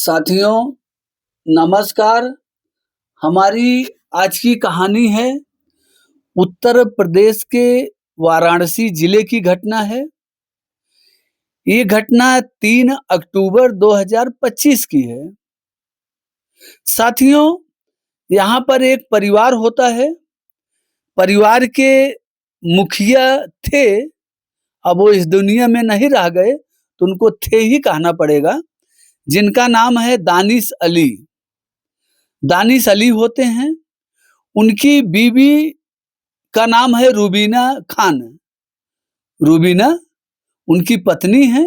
साथियों नमस्कार। हमारी आज की कहानी है उत्तर प्रदेश के वाराणसी जिले की घटना है। ये घटना 3 अक्टूबर 2025 की है। साथियों, यहाँ पर एक परिवार होता है। परिवार के मुखिया थे, अब वो इस दुनिया में नहीं रह गए तो उनको थे ही कहना पड़ेगा, जिनका नाम है दानिश अली। दानिश अली होते हैं। उनकी बीवी का नाम है रूबीना खान। रूबीना उनकी पत्नी है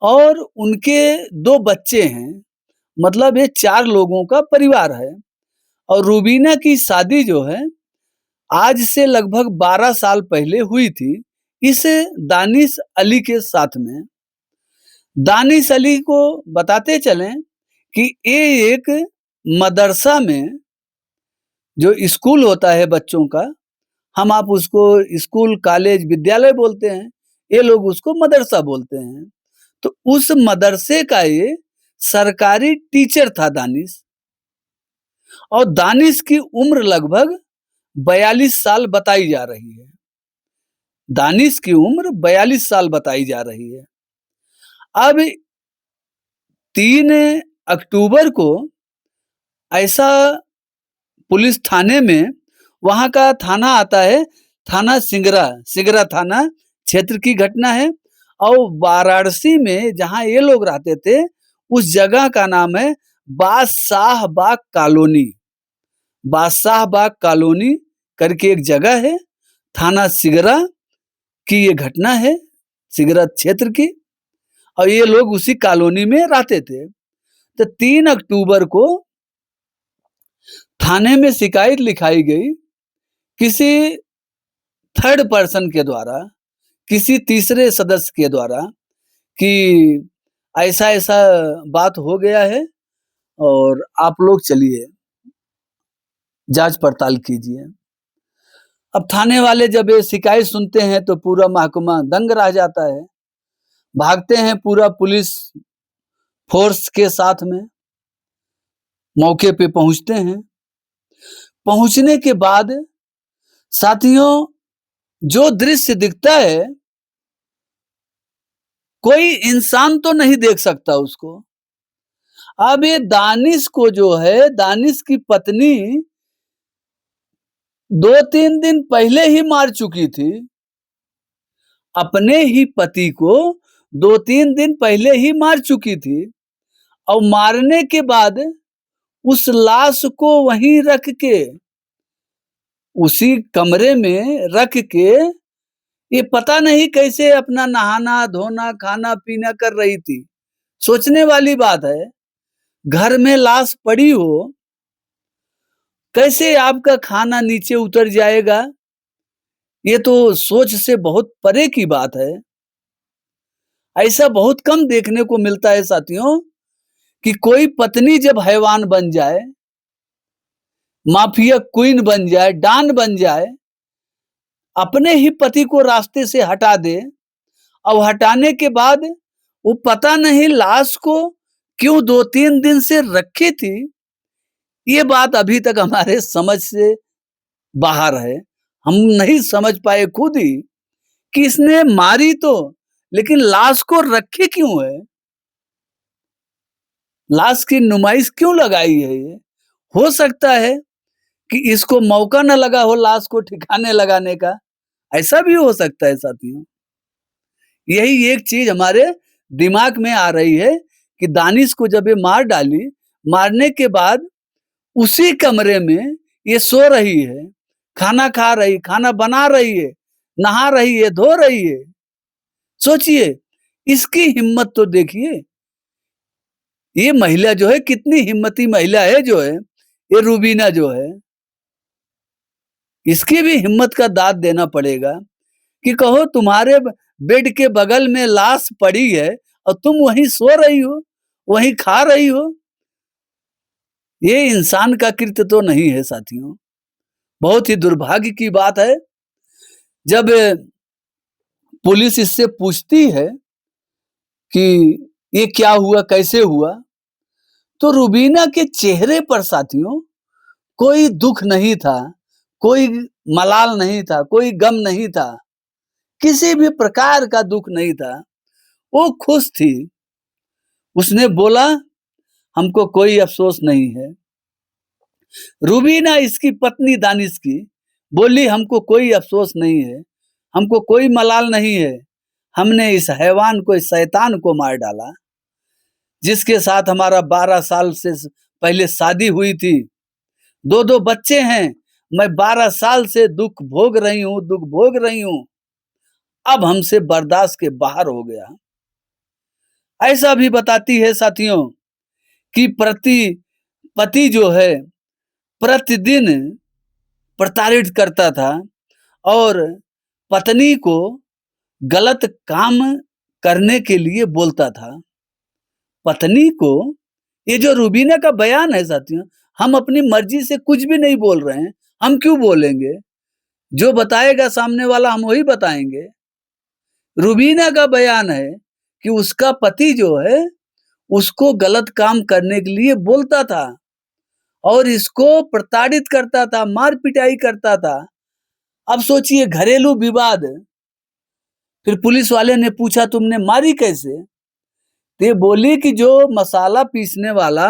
और उनके 2 बच्चे हैं। मतलब ये 4 लोगों का परिवार है। और रूबीना की शादी जो है आज से लगभग 12 साल पहले हुई थी इस दानिश अली के साथ में। दानिश अली को बताते चलें कि ये एक मदरसा में, जो स्कूल होता है बच्चों का, हम आप उसको स्कूल, कॉलेज, विद्यालय बोलते हैं, ये लोग उसको मदरसा बोलते हैं। तो उस मदरसे का ये सरकारी टीचर था दानिश। और दानिश की उम्र लगभग 42 साल बताई जा रही है। दानिश की उम्र 42 साल बताई जा रही है। अब 3 अक्टूबर को ऐसा पुलिस थाने में, वहां का थाना आता है थाना सिंगरा थाना क्षेत्र की घटना है। और वाराणसी में जहां ये लोग रहते थे उस जगह का नाम है बादशाह बाग कॉलोनी। बादशाह बाग कॉलोनी करके एक जगह है, थाना सिगरा की ये घटना है, सिगरा क्षेत्र की। और ये लोग उसी कॉलोनी में रहते थे। तो 3 अक्टूबर को थाने में शिकायत लिखाई गई किसी थर्ड पर्सन के द्वारा, किसी तीसरे सदस्य के द्वारा, कि ऐसा ऐसा बात हो गया है और आप लोग चलिए जांच पड़ताल कीजिए। अब थाने वाले जब ये शिकायत सुनते हैं तो पूरा महकमा दंग रह जाता है। भागते हैं पूरा पुलिस फोर्स के साथ में, मौके पे पहुंचते हैं। पहुंचने के बाद साथियों, जो दृश्य दिखता है कोई इंसान तो नहीं देख सकता उसको। अब ये दानिश को जो है, दानिश की पत्नी 2-3 दिन पहले ही मार चुकी थी। अपने ही पति को 2-3 दिन पहले ही मार चुकी थी। और मारने के बाद उस लाश को वहीं रख के, उसी कमरे में रख के, ये पता नहीं कैसे अपना नहाना धोना खाना पीना कर रही थी। सोचने वाली बात है, घर में लाश पड़ी हो, कैसे आपका खाना नीचे उतर जाएगा? ये तो सोच से बहुत परे की बात है। ऐसा बहुत कम देखने को मिलता है साथियों, कि कोई पत्नी जब हैवान बन जाए, माफिया क्वीन बन जाए, डॉन बन जाए, अपने ही पति को रास्ते से हटा दे। और हटाने के बाद वो पता नहीं लाश को क्यों 2-3 दिन से रखी थी। ये बात अभी तक हमारे समझ से बाहर है। हम नहीं समझ पाए खुद ही कि इसने मारी तो, लेकिन लाश को रखी क्यों है? लाश की नुमाइश क्यों लगाई है ये? हो सकता है कि इसको मौका न लगा हो लाश को ठिकाने लगाने का। ऐसा भी हो सकता है साथियों। यही एक चीज हमारे दिमाग में आ रही है कि दानिश को जब ये मार डाली, मारने के बाद उसी कमरे में ये सो रही है, खाना खा रही, खाना बना रही है, नहा रही है, धो रही है। सोचिए, इसकी हिम्मत तो देखिए। ये महिला जो है कितनी हिम्मती महिला है, जो है ये रूबीना जो है, इसकी भी हिम्मत का दाद देना पड़ेगा। कि कहो तुम्हारे बेड के बगल में लाश पड़ी है और तुम वहीं सो रही हो, वहीं खा रही हो। ये इंसान का कृत्य तो नहीं है साथियों। बहुत ही दुर्भाग्य की बात है। जब पुलिस इससे पूछती है कि ये क्या हुआ, कैसे हुआ, तो रुबीना के चेहरे पर साथियों कोई दुख नहीं था, कोई मलाल नहीं था, कोई गम नहीं था, किसी भी प्रकार का दुख नहीं था। वो खुश थी। उसने बोला, हमको कोई अफसोस नहीं है। रुबीना इसकी पत्नी दानिश की बोली, हमको कोई अफसोस नहीं है, हमको कोई मलाल नहीं है। हमने इस हैवान को, इस शैतान को मार डाला, जिसके साथ हमारा 12 साल से पहले शादी हुई थी। 2 बच्चे हैं। मैं 12 साल से दुख भोग रही हूँ। अब हमसे बर्दाश्त के बाहर हो गया। ऐसा भी बताती है साथियों कि पति जो है प्रतिदिन प्रताड़ित करता था और पत्नी को गलत काम करने के लिए बोलता था। पत्नी को, ये जो रुबीना का बयान है साथियों, हम अपनी मर्जी से कुछ भी नहीं बोल रहे हैं। हम क्यों बोलेंगे? जो बताएगा सामने वाला हम वही बताएंगे। रुबीना का बयान है कि उसका पति जो है उसको गलत काम करने के लिए बोलता था और इसको प्रताड़ित करता था, मार पिटाई करता था। अब सोचिए, घरेलू विवाद। फिर पुलिस वाले ने पूछा, तुमने मारी कैसे? तो ये बोली कि जो मसाला पीसने वाला,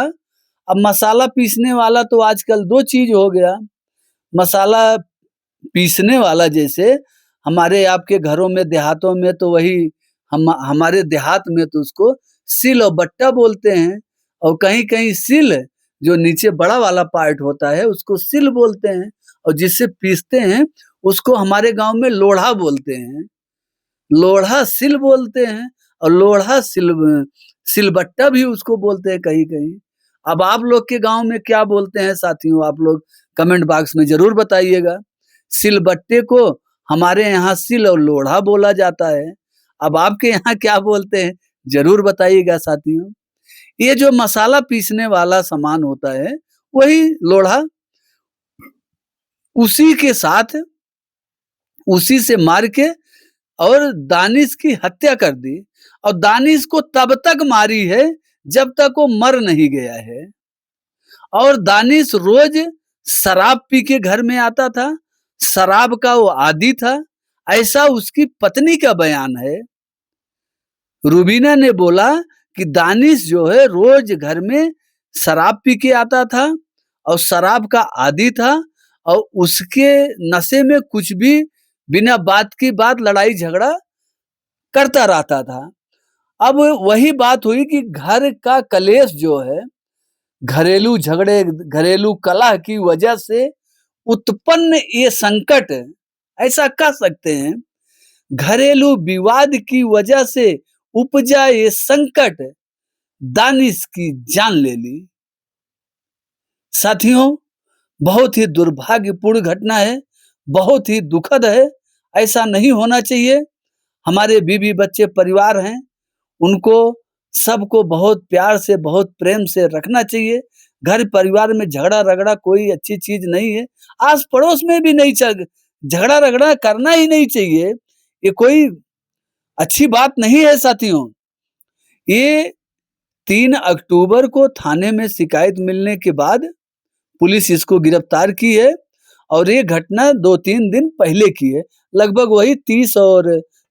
अब मसाला पीसने वाला तो आजकल 2 चीज हो गया। मसाला पीसने वाला जैसे हमारे आपके घरों में, देहातों में तो वही हमारे देहात में तो उसको सिल और बट्टा बोलते हैं, और कहीं-कहीं सिल, जो नीचे बड़ा वाला पार्ट होता है उसको सिल बोलते हैं, और जिससे पीसते हैं उसको हमारे गांव में लोढ़ा बोलते हैं। लोढ़ा सिल बोलते हैं और लोढ़ा सिलबट्टा भी उसको बोलते हैं कहीं-कहीं। अब आप लोग के गांव में क्या बोलते हैं साथियों? आप लोग कमेंट बॉक्स में जरूर बताइएगा। सिलबट्टे को हमारे यहाँ सिल और लोढ़ा बोला जाता है। अब आपके यहाँ क्या बोलते हैं जरूर बताइएगा साथियों। ये जो मसाला पीसने वाला सामान होता है वही लोढ़ा, उसी के साथ, उसी से मार के और दानिश की हत्या कर दी। और दानिश को तब तक मारी है जब तक वो मर नहीं गया है। और दानिश रोज शराब पी के घर में आता था, शराब का वो आदी था, ऐसा उसकी पत्नी का बयान है। रुबीना ने बोला कि दानिश जो है रोज घर में शराब पी के आता था और शराब का आदी था, और उसके नशे में कुछ भी बिना बात की बात लड़ाई झगड़ा करता रहता था। अब वही बात हुई कि घर का कलेश जो है, घरेलू झगड़े, घरेलू कलह की वजह से उत्पन्न ये संकट, ऐसा कह सकते हैं, घरेलू विवाद की वजह से उपजा ये संकट दानिश की जान ले ली। साथियों, बहुत ही दुर्भाग्यपूर्ण घटना है, बहुत ही दुखद है। ऐसा नहीं होना चाहिए। हमारे बीवी बच्चे परिवार हैं, उनको सबको बहुत प्यार से, बहुत प्रेम से रखना चाहिए। घर परिवार में झगड़ा रगड़ा कोई अच्छी चीज नहीं है। आस पड़ोस में भी नहीं झगड़ा रगड़ा करना ही नहीं चाहिए। ये कोई अच्छी बात नहीं है साथियों। ये 3 अक्टूबर को थाने में शिकायत मिलने के बाद पुलिस इसको गिरफ्तार की है, और ये घटना 2-3 दिन पहले की है। लगभग वही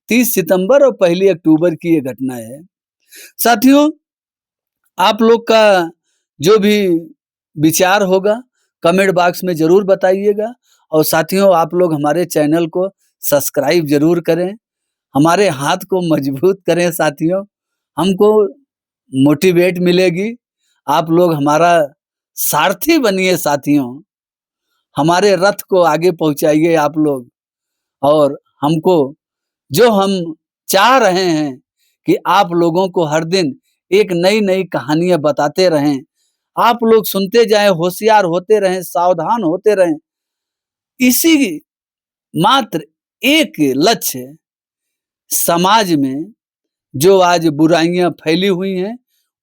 30 सितंबर और 1 अक्टूबर की ये घटना है। साथियों, आप लोग का जो भी विचार होगा कमेंट बॉक्स में जरूर बताइएगा, और साथियों आप लोग हमारे चैनल को सब्सक्राइब जरूर करें, हमारे हाथ को मजबूत करें साथियों। हमको मोटिवेट मिलेगी। आप लोग हमारा सारथी बनिए साथियों, हमारे रथ को आगे पहुंचाइए आप लोग। और हमको, जो हम चाह रहे हैं कि आप लोगों को हर दिन एक नई नई कहानियां बताते रहें, आप लोग सुनते जाएं, होशियार होते रहें, सावधान होते रहें। इसी मात्र एक लक्ष्य, समाज में जो आज बुराइयां फैली हुई हैं,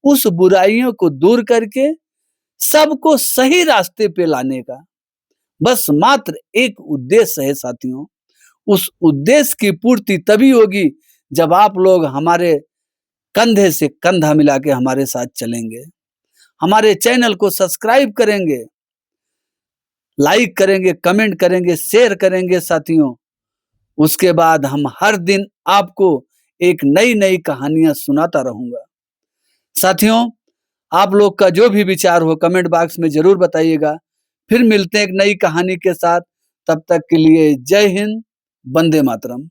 उस बुराइयों को दूर करके सबको सही रास्ते पे लाने का बस मात्र एक उद्देश्य है साथियों। उस उद्देश्य की पूर्ति तभी होगी जब आप लोग हमारे कंधे से कंधा मिला के हमारे साथ चलेंगे। हमारे चैनल को सब्सक्राइब करेंगे, लाइक करेंगे, कमेंट करेंगे, शेयर करेंगे साथियों, उसके बाद हम हर दिन आपको एक नई नई कहानियां सुनाता रहूंगा। साथियों, आप लोग का जो भी विचार हो कमेंट बॉक्स में जरूर बताइएगा। फिर मिलते हैं एक नई कहानी के साथ। तब तक के लिए जय हिंद, वंदे मातरम।